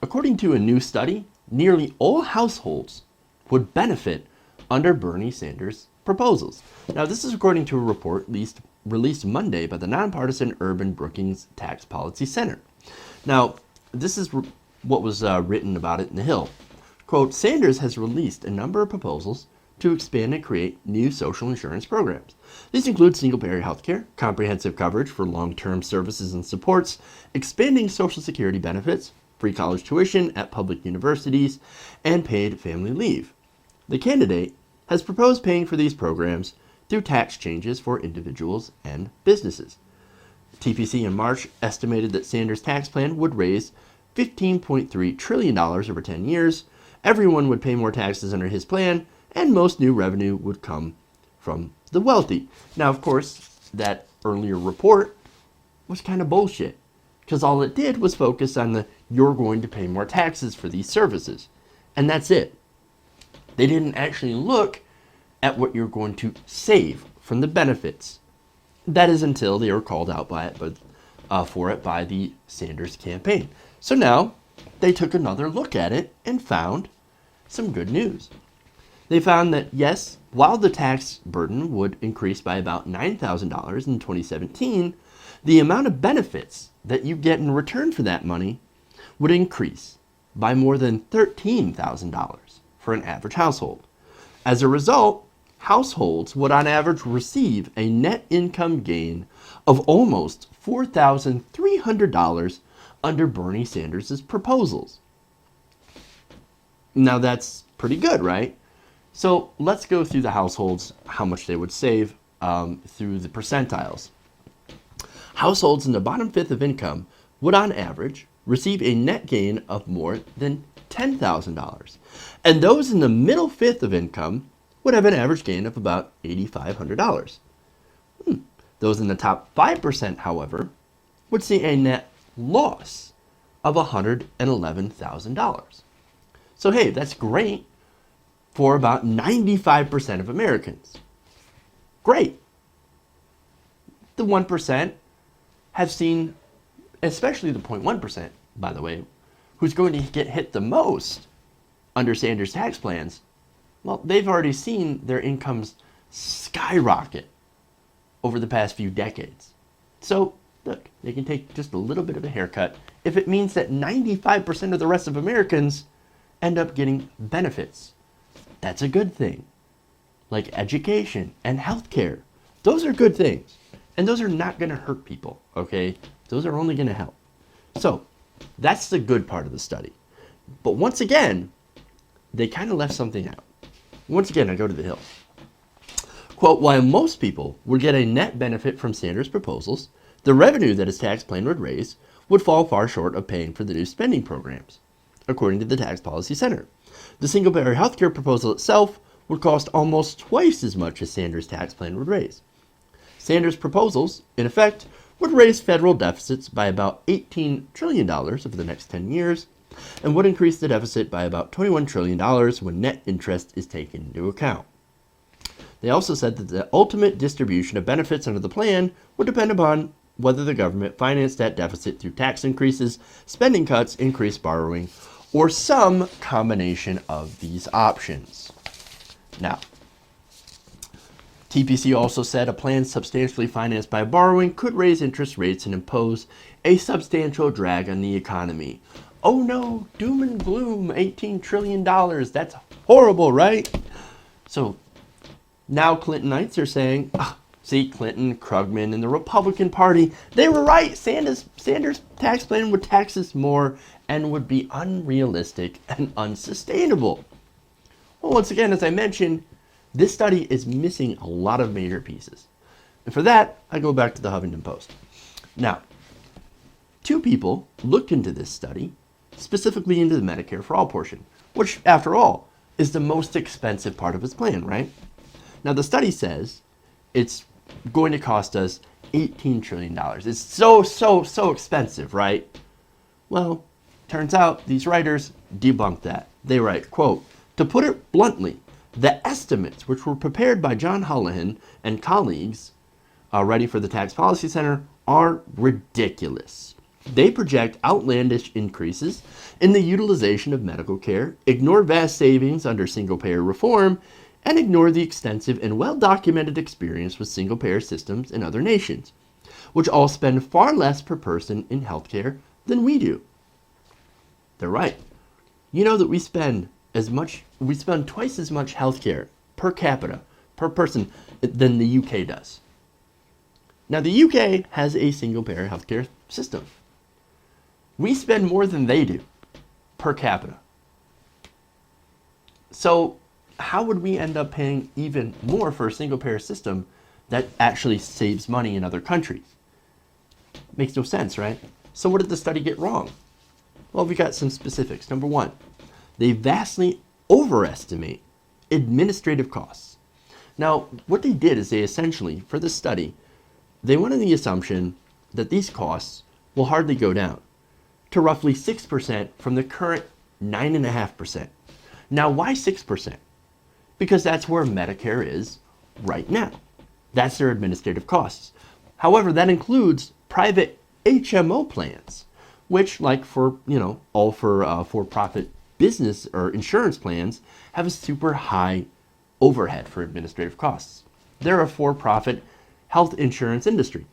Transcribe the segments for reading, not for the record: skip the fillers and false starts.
According to a new study, nearly all households would benefit under Bernie Sanders' proposals. Now, this is according to a report released Monday by the non-partisan Urban-Brookings Tax Policy Center. Now, this is what was written about it in The Hill. Quote, Sanders has released a number of proposals to expand and create new social insurance programs. These include single-payer health care, comprehensive coverage for long-term services and supports, expanding Social Security benefits, free college tuition at public universities, and paid family leave. The candidate has proposed paying for these programs through tax changes for individuals and businesses. TPC in March estimated that Sanders' tax plan would raise $15.3 trillion over 10 years. Everyone would pay more taxes under his plan, and most new revenue would come from the wealthy. Now, of course, that earlier report was kind of bullshit, because all it did was focus on you're going to pay more taxes for these services. And that's it. They didn't actually look at what you're going to save from the benefits. That is until they were called out for it by the Sanders campaign. So now they took another look at it and found some good news. They found that, yes, while the tax burden would increase by about $9,000 in 2017, the amount of benefits that you get in return for that money would increase by more than $13,000 for an average household. As a result, households would on average receive a net income gain of almost $4,300 under Bernie Sanders' proposals. Now that's pretty good, right? So let's go through the households, how much they would save through the percentiles. Households in the bottom fifth of income would on average receive a net gain of more than $10,000. And those in the middle fifth of income would have an average gain of about $8,500. Those in the top 5%, however, would see a net loss of $111,000. So hey, that's great for about 95% of Americans. Great. The 1% have seen, especially the 0.1%, by the way, who's going to get hit the most under Sanders' tax plans, well, they've already seen their incomes skyrocket over the past few decades. So, look, they can take just a little bit of a haircut if it means that 95% of the rest of Americans end up getting benefits. That's a good thing. Like education and healthcare. Those are good things. And those are not going to hurt people, okay? Those are only going to help. So, that's the good part of the study. But once again, they kind of left something out. Once again, I go to The Hill. Quote, while most people would get a net benefit from Sanders' proposals, the revenue that his tax plan would raise would fall far short of paying for the new spending programs, according to the Tax Policy Center. The single-payer healthcare proposal itself would cost almost twice as much as Sanders' tax plan would raise. Sanders' proposals, in effect, would raise federal deficits by about $18 trillion over the next 10 years, and would increase the deficit by about $21 trillion when net interest is taken into account. They also said that the ultimate distribution of benefits under the plan would depend upon whether the government financed that deficit through tax increases, spending cuts, increased borrowing, or some combination of these options. Now, TPC also said a plan substantially financed by borrowing could raise interest rates and impose a substantial drag on the economy. Oh no, doom and gloom, $18 trillion, that's horrible, right? So now Clintonites are saying, see, Clinton, Krugman, and the Republican Party, they were right. Sanders' tax plan would tax us more and would be unrealistic and unsustainable. Well, once again, as I mentioned, this study is missing a lot of major pieces. And for that, I go back to the Huffington Post. Now, two people looked into this study, specifically into the Medicare for All portion, which, after all, is the most expensive part of his plan, right? Now, the study says it's going to cost us $18 trillion. It's so expensive, right? Well, turns out these writers debunk that. They write, quote, to put it bluntly, the estimates, which were prepared by John Holohan and colleagues writing for the Tax Policy Center, are ridiculous. They project outlandish increases in the utilization of medical care, ignore vast savings under single-payer reform, and ignore the extensive and well-documented experience with single-payer systems in other nations, which all spend far less per person in healthcare than we do. They're right. You know that we spend twice as much healthcare per capita, per person, than the UK does. Now, the UK has a single-payer healthcare system. We spend more than they do per capita. So how would we end up paying even more for a single-payer system that actually saves money in other countries? Makes no sense, right? So what did the study get wrong? Well, we got some specifics. Number one, they vastly overestimate administrative costs. Now, what they did is they essentially, for this study, they went on the assumption that these costs will hardly go down to roughly 6% from the current 9.5%. Now, why 6%? Because that's where Medicare is right now. That's their administrative costs. However, that includes private HMO plans, which, like for, all for-profit business or insurance plans, have a super high overhead for administrative costs. They're a for-profit health insurance industry.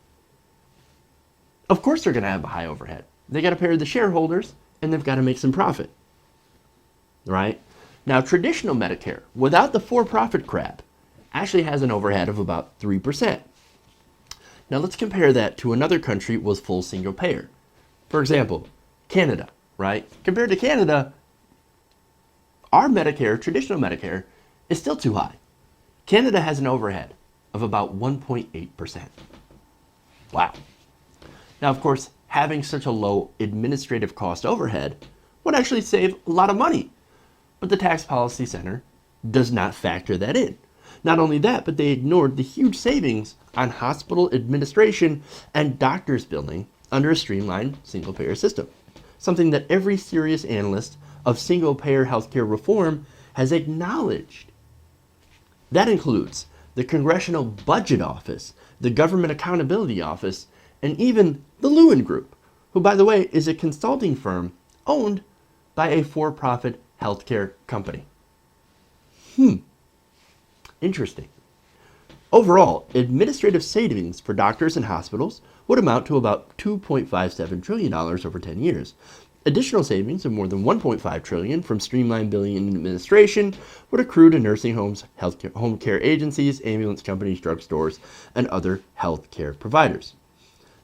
Of course they're going to have a high overhead. They got to pay the shareholders, and they've got to make some profit, right? Now, traditional Medicare, without the for-profit crap, actually has an overhead of about 3%. Now, let's compare that to another country with full single payer. For example, Canada, right? Compared to Canada, our Medicare, traditional Medicare, is still too high. Canada has an overhead of about 1.8%. Wow. Now, of course, having such a low administrative cost overhead would actually save a lot of money. But the Tax Policy Center does not factor that in. Not only that, but they ignored the huge savings on hospital administration and doctors billing under a streamlined single-payer system, something that every serious analyst of single-payer healthcare reform has acknowledged. That includes the Congressional Budget Office, the Government Accountability Office, and even the Lewin Group, who, by the way, is a consulting firm owned by a for-profit healthcare company. Interesting. Overall, administrative savings for doctors and hospitals would amount to about $2.57 trillion over 10 years. Additional savings of more than $1.5 trillion from streamlined billing and administration would accrue to nursing homes, healthcare, home care agencies, ambulance companies, drugstores, and other healthcare providers.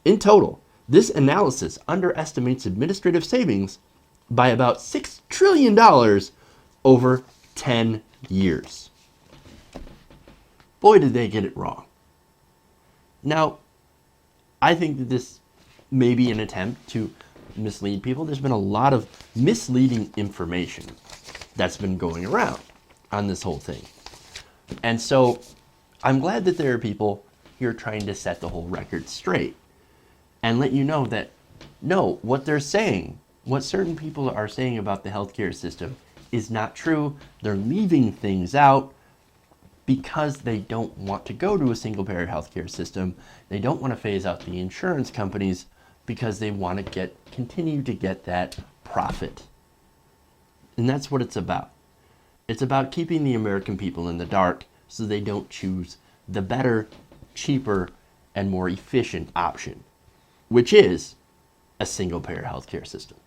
In total, this analysis underestimates administrative savings by about $6 trillion over 10 years. Boy, did they get it wrong. Now, I think that this may be an attempt to mislead people. There's been a lot of misleading information that's been going around on this whole thing. And so I'm glad that there are people here trying to set the whole record straight and let you know that, no, what they're saying, what certain people are saying about the healthcare system is not true. They're leaving things out because they don't want to go to a single-payer healthcare system. They don't want to phase out the insurance companies because they want to continue to get that profit. And that's what it's about. It's about keeping the American people in the dark so they don't choose the better, cheaper, and more efficient option, which is a single-payer healthcare system.